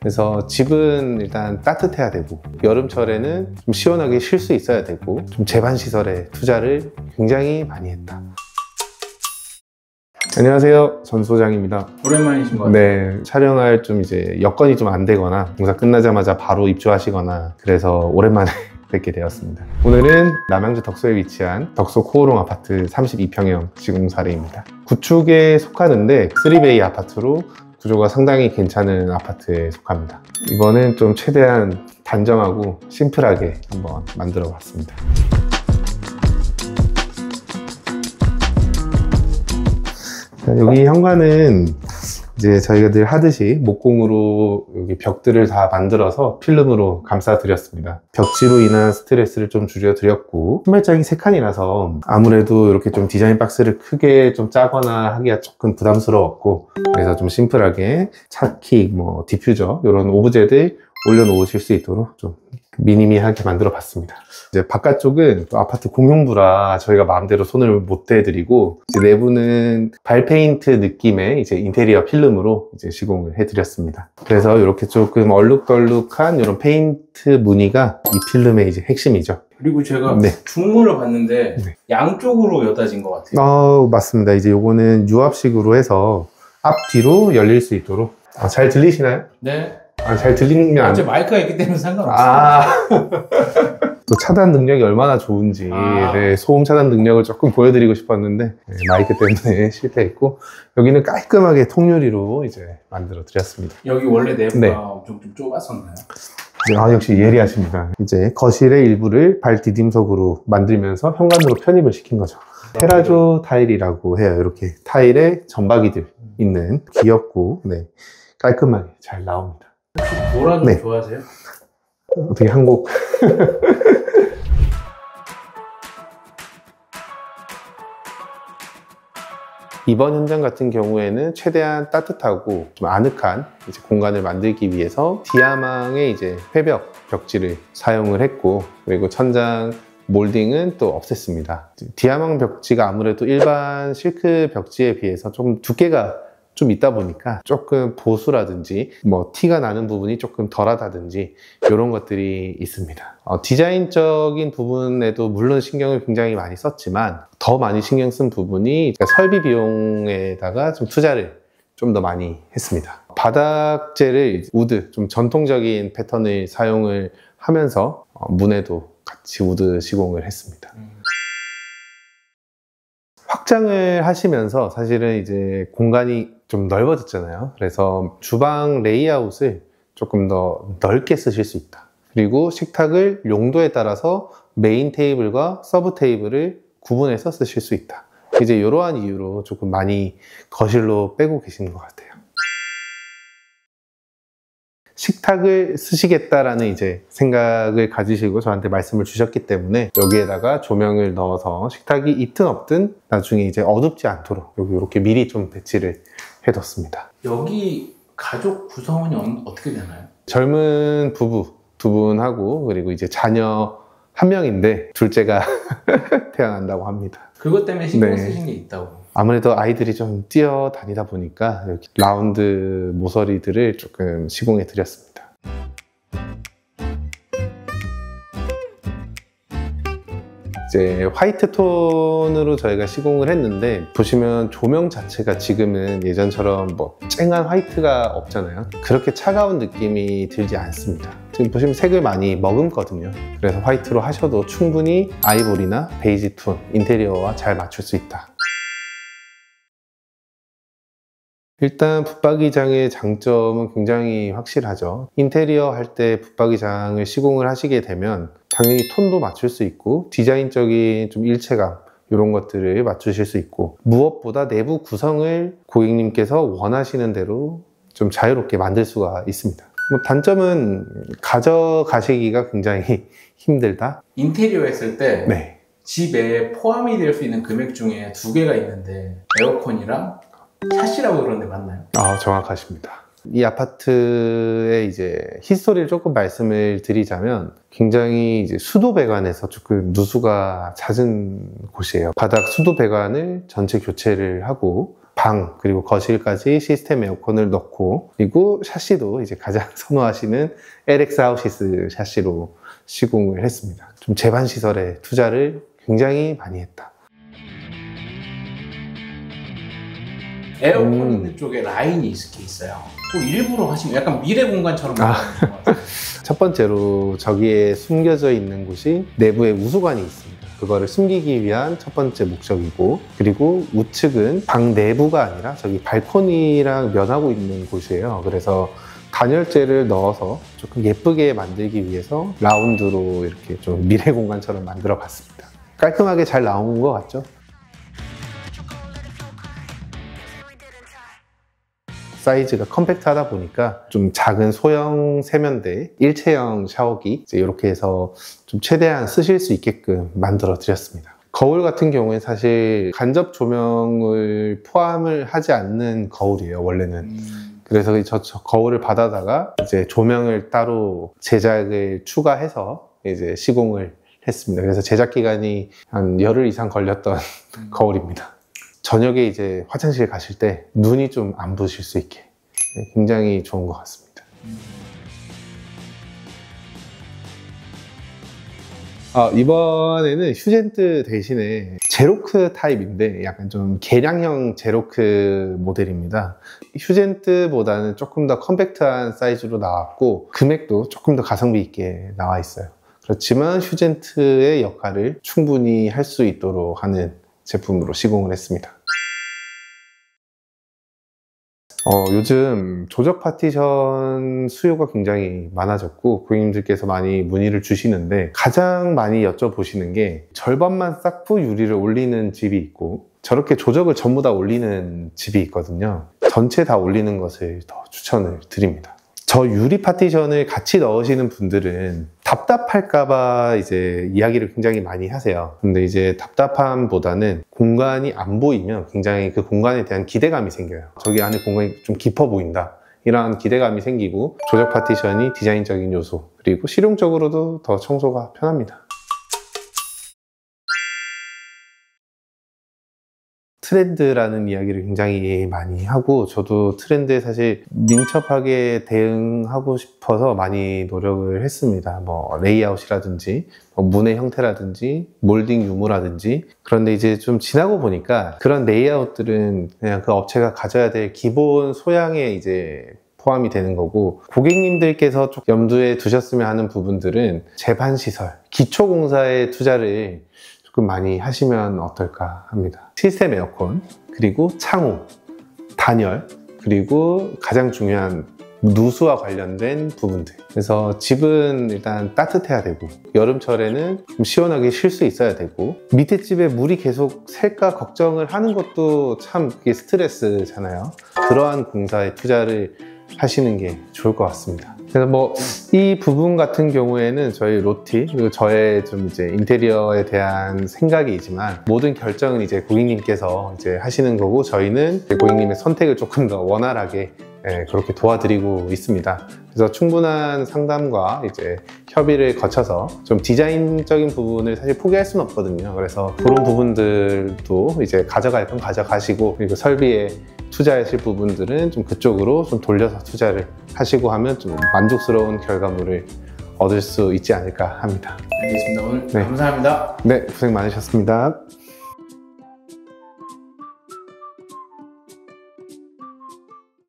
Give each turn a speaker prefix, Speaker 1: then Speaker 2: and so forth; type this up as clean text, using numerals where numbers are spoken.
Speaker 1: 그래서 집은 일단 따뜻해야 되고 여름철에는 좀 시원하게 쉴 수 있어야 되고 좀 제반시설에 투자를 굉장히 많이 했다. 안녕하세요, 전 소장입니다.
Speaker 2: 오랜만이신 것 같아요.
Speaker 1: 네, 촬영할 좀 이제 여건이 좀 안 되거나 공사 끝나자마자 바로 입주하시거나 그래서 오랜만에 뵙게 되었습니다. 오늘은 남양주 덕소에 위치한 덕소 코오롱 아파트 32평형 시공 사례입니다. 구축에 속하는데 3베이 아파트로 구조가 상당히 괜찮은 아파트에 속합니다. 이번엔 좀 최대한 단정하고 심플하게 한번 만들어 봤습니다. 여기 현관은 이제 저희가 늘 하듯이 목공으로 여기 벽들을 다 만들어서 필름으로 감싸 드렸습니다. 벽지로 인한 스트레스를 좀 줄여 드렸고 신발장이 3칸이라서 아무래도 이렇게 좀 디자인 박스를 크게 좀 짜거나 하기가 조금 부담스러웠고 그래서 좀 심플하게 차킥, 뭐 디퓨저 이런 오브제들 올려놓으실 수 있도록 좀 미니미하게 만들어 봤습니다. 이제 바깥쪽은 또 아파트 공용부라 저희가 마음대로 손을 못 대드리고 이제 내부는 발페인트 느낌의 이제 인테리어 필름으로 이제 시공을 해드렸습니다. 그래서 이렇게 조금 얼룩덜룩한 이런 페인트 무늬가 이 필름의 이제 핵심이죠.
Speaker 2: 그리고 제가
Speaker 1: 네.
Speaker 2: 중문을 봤는데 양쪽으로 여닫인 것 같아요.
Speaker 1: 맞습니다. 이제 요거는 유압식으로 해서 앞뒤로 열릴 수 있도록. 잘 들리시나요?
Speaker 2: 네.
Speaker 1: 잘 들리면 안
Speaker 2: 제 마이크가 있기 때문에 상관없어요.
Speaker 1: 또 차단 능력이 얼마나 좋은지 네, 소음 차단 능력을 조금 보여드리고 싶었는데 네, 마이크 때문에 실패했고 여기는 깔끔하게 통유리로 이제 만들어 드렸습니다.
Speaker 2: 여기 원래 내부가
Speaker 1: 네.
Speaker 2: 좀 좁았었나요?
Speaker 1: 역시 예리하십니다. 이제 거실의 일부를 발 디딤석으로 만들면서 현관으로 편입을 시킨 거죠. 테라조 타일이라고 해요. 이렇게 타일에 점박이들 있는 귀엽고 네, 깔끔하게 잘 나옵니다.
Speaker 2: 혹시 보라도
Speaker 1: 네.
Speaker 2: 좋아하세요?
Speaker 1: 어떻게 한 곡 이번 현장 같은 경우에는 최대한 따뜻하고 좀 아늑한 이제 공간을 만들기 위해서 디아망의 이제 회벽 벽지를 사용을 했고 그리고 천장 몰딩은 또 없앴습니다. 디아망 벽지가 아무래도 일반 실크 벽지에 비해서 좀 두께가 좀 있다 보니까 조금 보수라든지 뭐 티가 나는 부분이 조금 덜하다든지 이런 것들이 있습니다. 디자인적인 부분에도 물론 신경을 굉장히 많이 썼지만 더 많이 신경 쓴 부분이 설비 비용에다가 좀 투자를 좀 더 많이 했습니다. 바닥재를 우드, 좀 전통적인 패턴을 사용을 하면서 문에도 같이 우드 시공을 했습니다. 확장을 하시면서 사실은 이제 공간이 좀 넓어졌잖아요. 그래서 주방 레이아웃을 조금 더 넓게 쓰실 수 있다. 그리고 식탁을 용도에 따라서 메인 테이블과 서브 테이블을 구분해서 쓰실 수 있다. 이제 이러한 이유로 조금 많이 거실로 빼고 계시는 것 같아요. 식탁을 쓰시겠다라는 이제 생각을 가지시고 저한테 말씀을 주셨기 때문에 여기에다가 조명을 넣어서 식탁이 있든 없든 나중에 이제 어둡지 않도록 여기 이렇게 미리 좀 배치를 해뒀습니다.
Speaker 2: 여기 가족 구성원이 어떻게 되나요?
Speaker 1: 젊은 부부 2분하고 그리고 이제 자녀 1명인데 둘째가 태어난다고 합니다.
Speaker 2: 그것 때문에 신경
Speaker 1: 네.
Speaker 2: 쓰신 게 있다고.
Speaker 1: 아무래도 아이들이 좀 뛰어다니다 보니까 이렇게 라운드 모서리들을 조금 시공해 드렸습니다. 이제 화이트 톤으로 저희가 시공을 했는데 보시면 조명 자체가 지금은 예전처럼 뭐 쨍한 화이트가 없잖아요. 그렇게 차가운 느낌이 들지 않습니다. 지금 보시면 색을 많이 머금거든요. 그래서 화이트로 하셔도 충분히 아이보리나 베이지 톤 인테리어와 잘 맞출 수 있다. 일단 붙박이장의 장점은 굉장히 확실하죠. 인테리어 할 때 붙박이장을 시공을 하시게 되면 당연히 톤도 맞출 수 있고 디자인적인 좀 일체감 이런 것들을 맞추실 수 있고 무엇보다 내부 구성을 고객님께서 원하시는 대로 좀 자유롭게 만들 수가 있습니다. 단점은 가져가시기가 굉장히 힘들다.
Speaker 2: 인테리어 했을 때
Speaker 1: 네.
Speaker 2: 집에 포함이 될 수 있는 금액 중에 2개가 있는데 에어컨이랑 샤시라고 그러는데 맞나요?
Speaker 1: 정확하십니다. 이 아파트의 이제 히스토리를 조금 말씀을 드리자면 굉장히 이제 수도 배관에서 조금 누수가 잦은 곳이에요. 바닥 수도 배관을 전체 교체를 하고 방 그리고 거실까지 시스템 에어컨을 넣고, 그리고 샤시도 이제 가장 선호하시는 LX 하우시스 샤시로 시공을 했습니다. 좀 제반 시설에 투자를 굉장히 많이 했다.
Speaker 2: 에어컨 있는 쪽에 라인이 이렇게 있어요. 꼭 일부러 하신 약간 미래 공간처럼 만드는 것 같아요.
Speaker 1: 첫 번째로 저기에 숨겨져 있는 곳이 내부에 우수관이 있습니다. 그거를 숨기기 위한 첫 번째 목적이고, 그리고 우측은 방 내부가 아니라 저기 발코니랑 면하고 있는 곳이에요. 그래서 단열재를 넣어서 조금 예쁘게 만들기 위해서 라운드로 이렇게 좀 미래 공간처럼 만들어 봤습니다. 깔끔하게 잘 나온 것 같죠? 사이즈가 컴팩트하다 보니까 좀 작은 소형 세면대, 일체형 샤워기 이제 이렇게 해서 좀 최대한 쓰실 수 있게끔 만들어 드렸습니다. 거울 같은 경우에 사실 간접 조명을 포함을 하지 않는 거울이에요, 원래는. 그래서 저 거울을 받아다가 이제 조명을 따로 제작을 추가해서 이제 시공을 했습니다. 그래서 제작 기간이 한 열흘 이상 걸렸던 거울입니다. 저녁에 이제 화장실 가실 때 눈이 좀 안 부실 수 있게 굉장히 좋은 것 같습니다. 이번에는 휴젠트 대신에 제로크 타입인데 약간 좀 개량형 제로크 모델입니다. 휴젠트보다는 조금 더 컴팩트한 사이즈로 나왔고, 금액도 조금 더 가성비 있게 나와 있어요. 그렇지만 휴젠트의 역할을 충분히 할 수 있도록 하는 제품으로 시공을 했습니다. 요즘 조적 파티션 수요가 굉장히 많아졌고, 고객님들께서 많이 문의를 주시는데, 가장 많이 여쭤보시는 게 절반만 쌓고 유리를 올리는 집이 있고, 저렇게 조적을 전부 다 올리는 집이 있거든요. 전체 다 올리는 것을 더 추천을 드립니다. 저 유리 파티션을 같이 넣으시는 분들은 답답할까봐 이제 이야기를 굉장히 많이 하세요. 근데 이제 답답함보다는 공간이 안 보이면 굉장히 그 공간에 대한 기대감이 생겨요. 저기 안에 공간이 좀 깊어 보인다, 이러한 기대감이 생기고, 조적 파티션이 디자인적인 요소, 그리고 실용적으로도 더 청소가 편합니다. 트렌드라는 이야기를 굉장히 많이 하고, 저도 트렌드에 사실 민첩하게 대응하고 싶어서 많이 노력을 했습니다. 뭐 레이아웃이라든지 문의 형태라든지 몰딩 유무라든지. 그런데 이제 좀 지나고 보니까 그런 레이아웃들은 그냥 그 업체가 가져야 될 기본 소양에 이제 포함이 되는 거고, 고객님들께서 좀 염두에 두셨으면 하는 부분들은 제반시설, 기초공사에 투자를 조금 많이 하시면 어떨까 합니다. 시스템 에어컨, 그리고 창호, 단열, 그리고 가장 중요한 누수와 관련된 부분들. 그래서 집은 일단 따뜻해야 되고, 여름철에는 좀 시원하게 쉴 수 있어야 되고, 밑에 집에 물이 계속 셀까 걱정을 하는 것도 참 그게 스트레스잖아요. 그러한 공사에 투자를 하시는 게 좋을 것 같습니다. 그래서 뭐 이 부분 같은 경우에는 저희 로티, 그리고 저의 좀 이제 인테리어에 대한 생각이지만, 모든 결정은 이제 고객님께서 이제 하시는 거고, 저희는 고객님의 선택을 조금 더 원활하게 그렇게 도와드리고 있습니다. 그래서 충분한 상담과 이제 협의를 거쳐서 좀 디자인적인 부분을 사실 포기할 수는 없거든요. 그래서 그런 부분들도 이제 가져갈 건 가져가시고, 그리고 설비에 투자하실 부분들은 좀 그쪽으로 좀 돌려서 투자를 하시고 하면 좀 만족스러운 결과물을 얻을 수 있지 않을까 합니다.
Speaker 2: 알겠습니다. 오늘 감사합니다.
Speaker 1: 네, 고생 많으셨습니다.